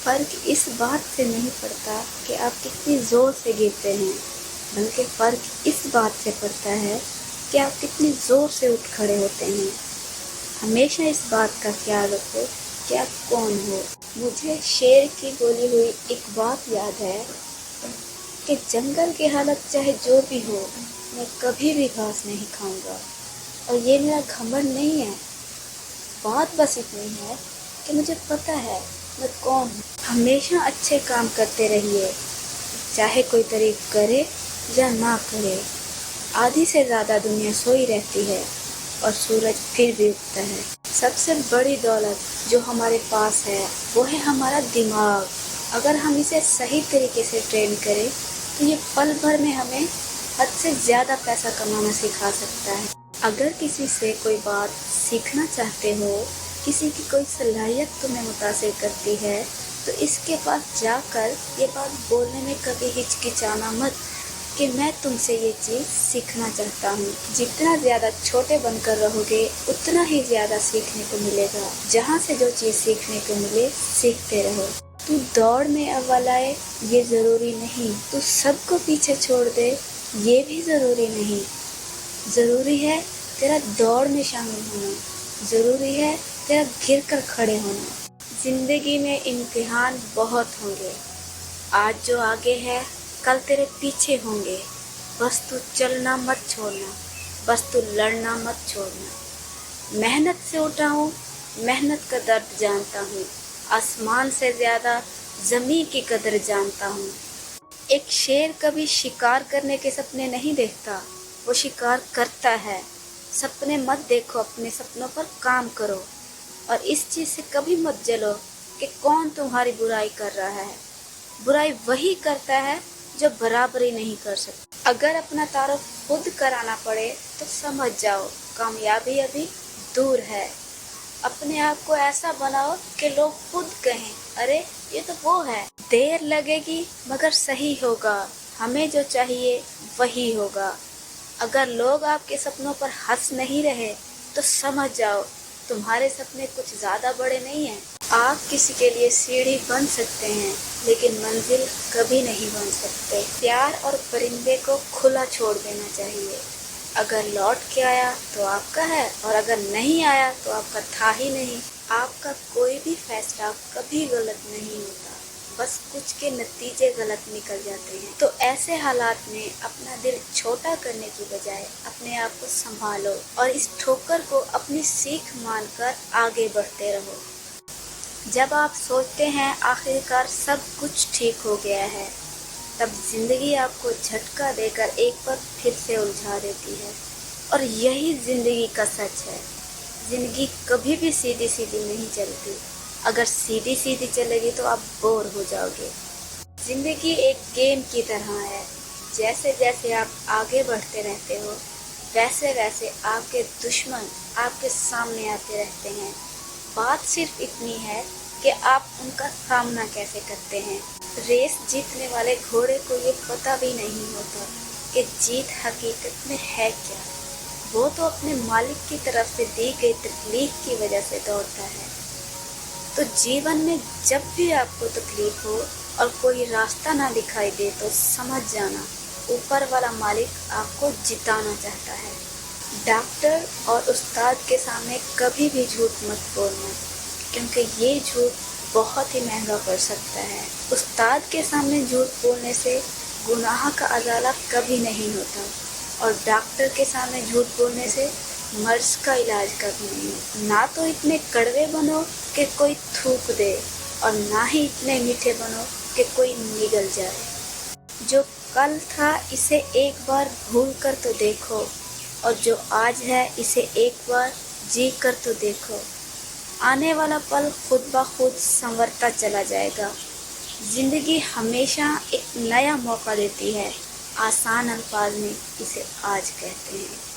فرق اس بات سے نہیں پڑتا کہ آپ کتنی زور سے گرتے ہیں، بلکہ فرق اس بات سے پڑتا ہے کہ آپ کتنی زور سے اٹھ کھڑے ہوتے ہیں۔ ہمیشہ اس بات کا خیال رکھو کہ آپ کون ہو۔ مجھے شیر کی بولی ہوئی ایک بات یاد ہے کہ جنگل کی حالت چاہے جو بھی ہو، میں کبھی بھی گھاس نہیں کھاؤں گا، اور یہ میرا گھمنڈ نہیں ہے، بات بس اتنی ہے کہ مجھے پتہ ہے میں کون ہوں۔ ہمیشہ اچھے کام کرتے رہیے، چاہے کوئی تعریف کرے یا نہ کرے۔ آدھی سے زیادہ دنیا سوئی رہتی ہے اور سورج پھر بھی اگتا ہے۔ سب سے بڑی دولت جو ہمارے پاس ہے وہ ہے ہمارا دماغ۔ اگر ہم اسے صحیح طریقے سے ٹرین کریں تو یہ پل بھر میں ہمیں حد سے زیادہ پیسہ کمانا سکھا سکتا ہے۔ اگر کسی سے کوئی بات سیکھنا چاہتے ہو، کسی کی کوئی صلاحیت تمہیں متاثر کرتی ہے، تو اس کے پاس جا کر یہ بات بولنے میں کبھی ہچکچانا مت کہ میں تم سے یہ چیز سیکھنا چاہتا ہوں۔ جتنا زیادہ چھوٹے بن کر رہو گے اتنا ہی زیادہ سیکھنے کو ملے گا۔ جہاں سے جو چیز سیکھنے کو ملے سیکھتے رہو۔ تو دوڑ میں اول آئے یہ ضروری نہیں، تو سب کو پیچھے چھوڑ دے یہ بھی ضروری نہیں۔ ضروری ہے تیرا دوڑ میں شامل ہونا، ضروری ہے تیرا گر کر کھڑے ہونا۔ زندگی میں امتحان بہت ہوں گے، آج جو آگے ہے کل تیرے پیچھے ہوں گے، بس تو چلنا مت چھوڑنا، بس تو لڑنا مت چھوڑنا۔ محنت سے اٹھا ہوں، محنت کا درد جانتا ہوں، آسمان سے زیادہ زمین کی قدر جانتا ہوں۔ ایک شیر کبھی شکار کرنے کے سپنے نہیں دیکھتا، وہ شکار کرتا ہے۔ سپنے مت دیکھو، اپنے سپنوں پر کام کرو، اور اس چیز سے کبھی مت جلو کہ کون تمہاری برائی کر رہا ہے۔ برائی وہی کرتا ہے جو برابری نہیں کر سکتا۔ اگر اپنا تعارف خود کرانا پڑے تو سمجھ جاؤ کامیابی ابھی دور ہے۔ اپنے آپ کو ایسا بناؤ کہ لوگ خود کہیں ارے یہ تو وہ ہے۔ دیر لگے گی مگر صحیح ہوگا، ہمیں جو چاہیے وہی ہوگا۔ اگر لوگ آپ کے سپنوں پر ہنس نہیں رہے تو سمجھ جاؤ تمہارے سپنے کچھ زیادہ بڑے نہیں ہیں۔ آپ کسی کے لیے سیڑھی بن سکتے ہیں لیکن منزل کبھی نہیں بن سکتے۔ پیار اور پرندے کو کھلا چھوڑ دینا چاہیے۔ اگر لوٹ کے آیا تو آپ کا ہے، اور اگر نہیں آیا تو آپ کا تھا ہی نہیں۔ آپ کا کوئی بھی فیصلہ کبھی غلط نہیں ہوتا، بس کچھ کے نتیجے غلط نکل جاتے ہیں۔ تو ایسے حالات میں اپنا دل چھوٹا کرنے کی بجائے اپنے آپ کو سنبھالو اور اس ٹھوکر کو اپنی سیکھ مان کر آگے بڑھتے رہو۔ جب آپ سوچتے ہیں آخرکار سب کچھ ٹھیک ہو گیا ہے، تب زندگی آپ کو جھٹکا دے کر ایک بار پھر سے الجھا دیتی ہے، اور یہی زندگی کا سچ ہے۔ زندگی کبھی بھی سیدھی سیدھی نہیں چلتی، اگر سیدھی سیدھی چلے گی تو آپ بور ہو جاؤ گے۔ زندگی ایک گیم کی طرح ہے، جیسے جیسے آپ آگے بڑھتے رہتے ہو ویسے ویسے آپ کے دشمن آپ کے سامنے آتے رہتے ہیں۔ بات صرف اتنی ہے کہ آپ ان کا سامنا کیسے کرتے ہیں۔ ریس جیتنے والے گھوڑے کو یہ پتہ بھی نہیں ہوتا کہ جیت حقیقت میں ہے کیا، وہ تو اپنے مالک کی طرف سے دی گئی تکلیف کی وجہ سے دوڑتا ہے۔ تو جیون میں جب بھی آپ کو تکلیف ہو اور کوئی راستہ نہ دکھائی دے تو سمجھ جانا اوپر والا مالک آپ کو جتانا چاہتا ہے۔ ڈاکٹر اور استاد کے سامنے کبھی بھی جھوٹ مت بولنا، کیونکہ یہ جھوٹ بہت ہی مہنگا پڑ سکتا ہے۔ استاد کے سامنے جھوٹ بولنے سے گناہ کا ازالہ کبھی نہیں ہوتا، اور ڈاکٹر کے سامنے جھوٹ بولنے سے مرض کا علاج کبھی نہیں ہوتا۔ نہ تو اتنے کڑوے بنو کہ کوئی تھوک دے، اور نہ ہی اتنے میٹھے بنو کہ کوئی نگل جائے۔ جو کل تھا اسے ایک بار بھول کر تو دیکھو، اور جو آج ہے اسے ایک بار جی کر تو دیکھو۔ آنے والا پل خود بخود سنورتا چلا جائے گا۔ زندگی ہمیشہ ایک نیا موقع دیتی ہے، آسان الفاظ میں اسے آج کہتے ہیں۔